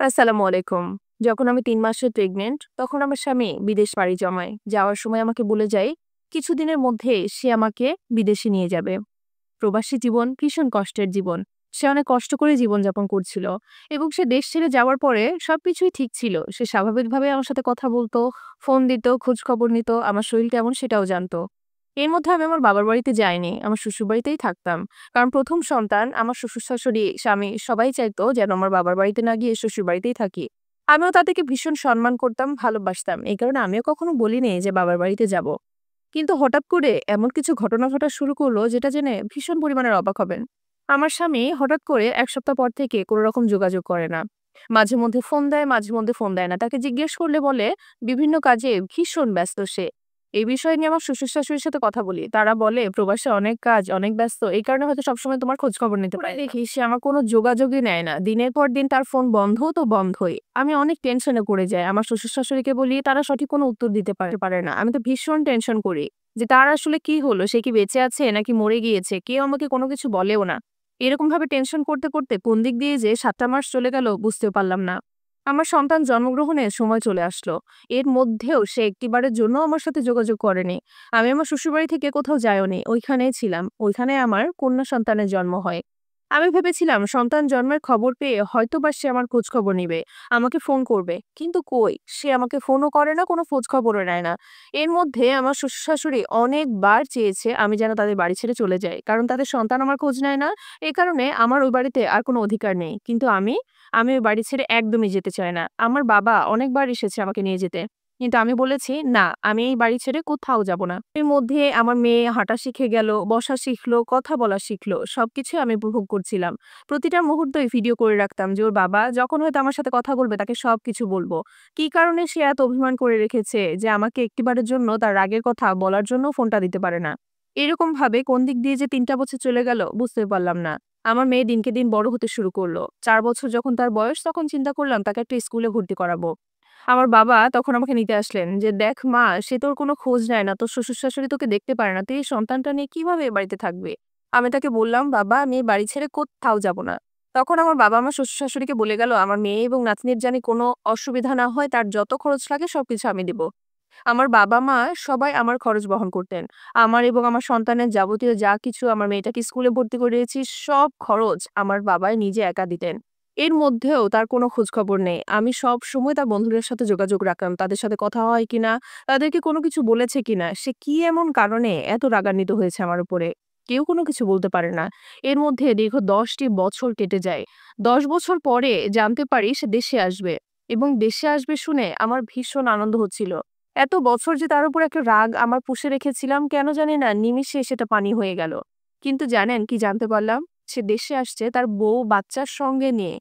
আসসালামু আলাইকুম। যখন আমি ৩ মাসের প্রেগন্যান্ট, তখন আমার স্বামী বিদেশ পাড়ি জমায়। যাওয়ার সময় আমাকে বলে যায়, কিছুদিনের মধ্যে সে আমাকে বিদেশে নিয়ে যাবে। প্রবাসী জীবন ভীষণ কষ্টের জীবন। সে অনেক কষ্ট করে জীবনযাপন করছিল এবং সে দেশ ছেড়ে যাওয়ার পরে সবকিছুই ঠিক ছিল। সে স্বাভাবিকভাবে আমার সাথে কথা বলতো, ফোন দিত, খোঁজ খবর নিত, আমার শরীর কেমন সেটাও জানতো। এর মধ্যে আমি আমার বাবার বাড়িতে যাইনি, আমার শ্বশুরবাড়িতেই থাকতাম। কারণ ১ম সন্তান, আমার শ্বশুর-শাশুড়ি, স্বামী সবাই চাইতো যেন আমার বাবার বাড়িতে না গিয়ে শ্বশুরবাড়িতেই থাকি। আমিও তাদেরকে ভীষণ সম্মান করতাম, ভালোবাসতাম। এই কারণে আমিও কখনো বলিনি যে বাবার বাড়িতে যাব। কিন্তু হঠাৎ করে এমন কিছু ঘটনা ঘটা শুরু করলো যেটা জেনে ভীষণ পরিমাণের অবাক হবেন। আমার স্বামী হঠাৎ করে ১ সপ্তাহ পর থেকে কোনো রকম যোগাযোগ করে না। মাঝে মধ্যে ফোন দেয়, মাঝে মধ্যে ফোন দেয় না। তাকে জিজ্ঞেস করলে বলে বিভিন্ন কাজে ভীষণ ব্যস্ত সে। এই বিষয় নিয়ে আমার শ্বশুর-শাশুড়ির সাথে কথা বলি। তারা বলে প্রবাসে অনেক কাজ, অনেক ব্যস্ত। এই কারণে হয়তো সবসময় তোমার খোঁজ খবর নিতে পারে। দেখি সে আমার কোনো যোগাযোগই নেয় না। দিনের পর দিন তার ফোন বন্ধ তো বন্ধই। আমি অনেক টেনশনে পড়ে যাই। আমার শ্বশুর-শাশুড়িকে বলি, তারা সঠিক কোনো উত্তর দিতে পারে না। আমি তো ভীষণ টেনশন করি যে তার আসলে কি হলো? সে কি বেঁচে আছে নাকি মরে গিয়েছে? কেউ আমাকে কোনো কিছু বলেও না। এরকমভাবে টেনশন করতে, করতে কোন দিক দিয়ে যে ৭ টা মাস চলে গেল বুঝতেও পারলাম না। আমার সন্তান জন্মগ্রহণের সময় চলে আসলো। এর মধ্যেও সে একটিবারের জন্য আমার সাথে যোগাযোগ করেনি। আমি আমার শ্বশুরবাড়ি থেকে কোথাও যাইওনি। ওইখানেই ছিলাম। ওইখানে আমার কন্যা সন্তানের জন্ম হয়। আমি ভেবেছিলাম সন্তান জন্মের খবর পেয়ে হয়তোবা সে আমার খোঁজ খবর নিবে, আমাকে ফোন করবে। কিন্তু কই? সে আমাকে ফোনও করে না, কোনো খোঁজ খবরও নেয় না। এর মধ্যে আমার শ্বশুর-শাশুড়ি অনেকবার চেয়েছে আমি যেন তাদের বাড়ি ছেড়ে চলে যাই। কারণ তাদের সন্তান আমার খোঁজ নেয় না। এ কারণে আমার ওই বাড়িতে আর কোনো অধিকার নেই। কিন্তু আমি ওই বাড়ি ছেড়ে একদমই যেতে চাই না। আমার বাবা অনেকবার এসেছে আমাকে নিয়ে যেতে। কিন্তু আমি বলেছি, "না, আমি এই বাড়ি ছেড়ে কোথাও যাব না।" এর মধ্যে আমার মেয়ে হাঁটা শিখে গেল, বসা শিখলো, কথা বলা শিখলো। সবকিছুই আমি উপভোগ করছিলাম। প্রতিটা মুহূর্তই ভিডিও করে রাখতাম যে ওর বাবা যখন হয়তো আমার সাথে কথা বলবে তাকে সবকিছু বলব। কি কারণে সে এত অভিমান করে রেখেছে যে আমাকে একটিবারের জন্য তার রাগের কথা বলার জন্য ফোনটা দিতে পারে না। এরকমভাবে কোন দিক দিয়ে যে ৩ টা বছর চলে গেল বুঝতে পারলাম না। আমার মেয়ে দিনকে দিন বড় হতে শুরু করলো। ৪ বছর যখন তার বয়স তখন চিন্তা করলাম তাকে একটা স্কুলে ভর্তি করাবো। আমার বাবা তখন আমাকে নিতে আসলেন যে, "দেখ মা, সে তোর কোনো খোঁজ নেয় না। তোর শ্বশুর-শাশুড়ি তোকে দেখতে পারে না। তুই এই সন্তানটা নিয়ে কিভাবে এ বাড়িতে থাকবি?" আমি তাকে বললাম, "বাবা, আমি এই বাড়ি ছেড়ে কোত্থাও যাব না।" তখন আমার বাবা আমার শ্বশুর-শাশুড়িকে বলে গেল, "আমার মেয়ে এবং নাতনির জানি কোনো অসুবিধা না হয়, তার যত খরচ লাগে সবকিছু আমি দিব।" আমার বাবা-মা সবাই আমার খরচ বহন করতেন। আমার এবং আমার সন্তানের যাবতীয় যা কিছু আমার মেয়েটাকে স্কুলে ভর্তি করিয়েছি, সব খরচ আমার বাবাই নিজে একা দিতেন। এর মধ্যেও তার কোনো খোঁজখবর নেই। আমি সবসময় তার বন্ধুদের সাথে যোগাযোগ রাখতাম। তাদের সাথে কথা হয় কিনা, তাদেরকে কোনো কিছু বলেছে কিনা, সে কি এমন কারণে এত রাগান্বিত হয়েছে আমার উপরে। কেউ কোনো কিছু বলতে পারে না। এর মধ্যে দীর্ঘ ১০ টি বছর কেটে যায়। ১০ বছর পরে জানতে পারি সে দেশে আসবে এবং দেশে আসবে শুনে আমার ভীষণ আনন্দ হচ্ছিল। এত বছর যে তার উপর একটা রাগ আমার পুষে রেখেছিলাম কেন জানি না নিমিষে সেটা পানি হয়ে গেল। কিন্তু জানেন কি জানতে পারলাম? সে দেশে আসছে তার বউ বাচ্চার সঙ্গে নিয়ে।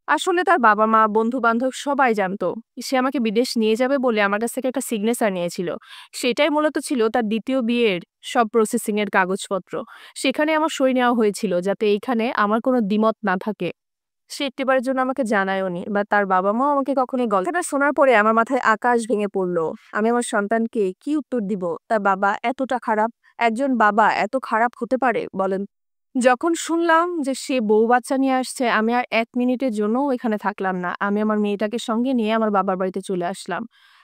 আসলে তার বাবা-মা, বন্ধু-বান্ধব সবাই জানতো। সে আমাকে বিদেশ নিয়ে যাবে বলে আমার কাছ থেকে একটা সিগনেচার নিয়েছিল। সেটাই মূলত ছিল তার ২য় বিয়ের সব প্রসেসিং এর কাগজপত্র। সেখানে আমার সই নেওয়া হয়েছিল যাতে এইখানে আমার কোনো দ্বিমত না থাকে। সে একটিবারের জন্য আমাকে জানায়ওনি বা তার বাবা-মাও আমাকে কখনো এই গল্পটা শোনার পরে আমার মাথায় আকাশ ভেঙে পড়ল। আমি আমার সন্তানকে কি উত্তর দিব? তার বাবা এতটা খারাপ? একজন বাবা এত খারাপ হতে পারে বলেন? যখন শুনলাম যে সে বউ বাচ্চা নিয়ে আসছে, আমি আর ১ মিনিটের জন্যও এখানে থাকলাম না। আমি আমার মেয়েটাকে সঙ্গে নিয়ে আমার বাবার বাড়িতে চলে আসলাম।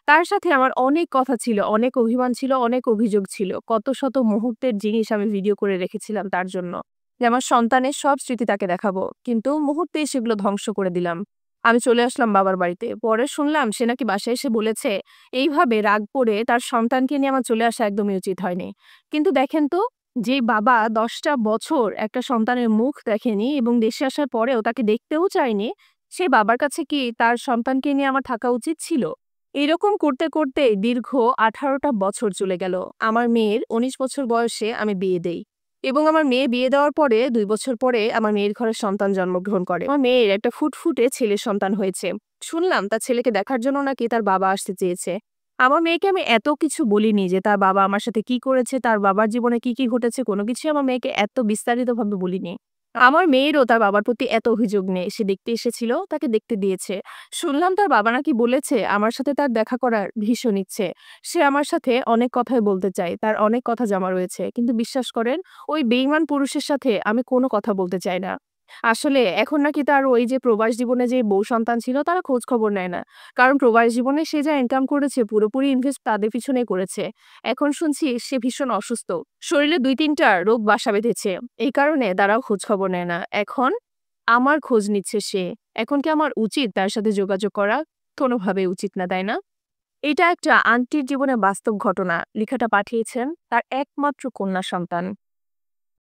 তার সাথে আমার অনেক কথা ছিল, অনেক অভিমান ছিল, অনেক অভিযোগ ছিল। কত শত মুহূর্তের জিনিস আমি ভিডিও করে রেখেছিলাম তার জন্য। যে আমার সন্তানের সব স্মৃতি তাকে দেখাবো। কিন্তু মুহূর্তেই সেগুলো ধ্বংস করে দিলাম। আমি চলে আসলাম বাবার বাড়িতে। পরে শুনলাম সে নাকি বাসায় এসে বলেছে, এইভাবে রাগ করে তার সন্তানকে নিয়ে আমার চলে আসা একদমই উচিত হয়নি। কিন্তু দেখেন তো, যেই বাবা ১০ টা বছর একটা সন্তানের মুখ দেখেনি এবং দেশে আসার পরেও তাকে দেখতেও চায়নি, সে বাবার কাছে কি তার সন্তানকে নিয়ে আমার থাকা উচিত ছিল? এরকম করতে, করতে দীর্ঘ ১৮ টা বছর চলে গেল। আমার মেয়ের ১৯ বছর বয়সে আমি বিয়ে দেই। এবং আমার মেয়ে বিয়ে দেওয়ার পরে ২ বছর পরে আমার মেয়ের ঘরে সন্তান জন্মগ্রহণ করে। আমার মেয়ের একটা ফুটফুটে ছেলে সন্তান হয়েছে। শুনলাম তার ছেলেকে দেখার জন্য নাকি তার বাবা আসতে চেয়েছে। আমার মেয়েকে আমি এত কিছু বলিনি যে তার বাবা আমার সাথে কি করেছে, তার বাবার জীবনে কি, কি ঘটেছে কোনো কিছুই আমার মেয়েকে এত বিস্তারিতভাবে বলিনি। আমার মেয়েরও তার বাবার প্রতি এত অভিযোগ নেই। সে দেখতে এসেছিল, তাকে দেখতে দিয়েছে। শুনলাম তার বাবা নাকি বলেছে আমার সাথে তার দেখা করার ভীষণ ইচ্ছে। সে আমার সাথে অনেক কথাই বলতে চায়। তার অনেক কথা জমা রয়েছে। কিন্তু বিশ্বাস করেন ওই বেইমান পুরুষের সাথে আমি কোনো কথা বলতে চাই না। আসলে এখন নাকি তার ওই যে প্রবাস জীবনে যে বউ সন্তান ছিল তারা খোঁজ খবর নেয় না। কারণ প্রবাস জীবনে সে যা ইনকাম করেছে পুরোপুরি ইনভেস্ট তাদের পিছনে করেছে। এখন শুনছি সে ভীষণ অসুস্থ। শরীরে ২-৩ টা রোগ বাসা বেঁধেছে। এই কারণে তারাও খোঁজ খবর নেয় না। এখন আমার খোঁজ নিচ্ছে সে। এখন কি আমার উচিত তার সাথে যোগাযোগ করা? কোনোভাবেই উচিত না, তাই না? এটা একটা আন্টির জীবনে বাস্তব ঘটনা। লেখাটা পাঠিয়েছেন তার একমাত্র কন্যা সন্তান।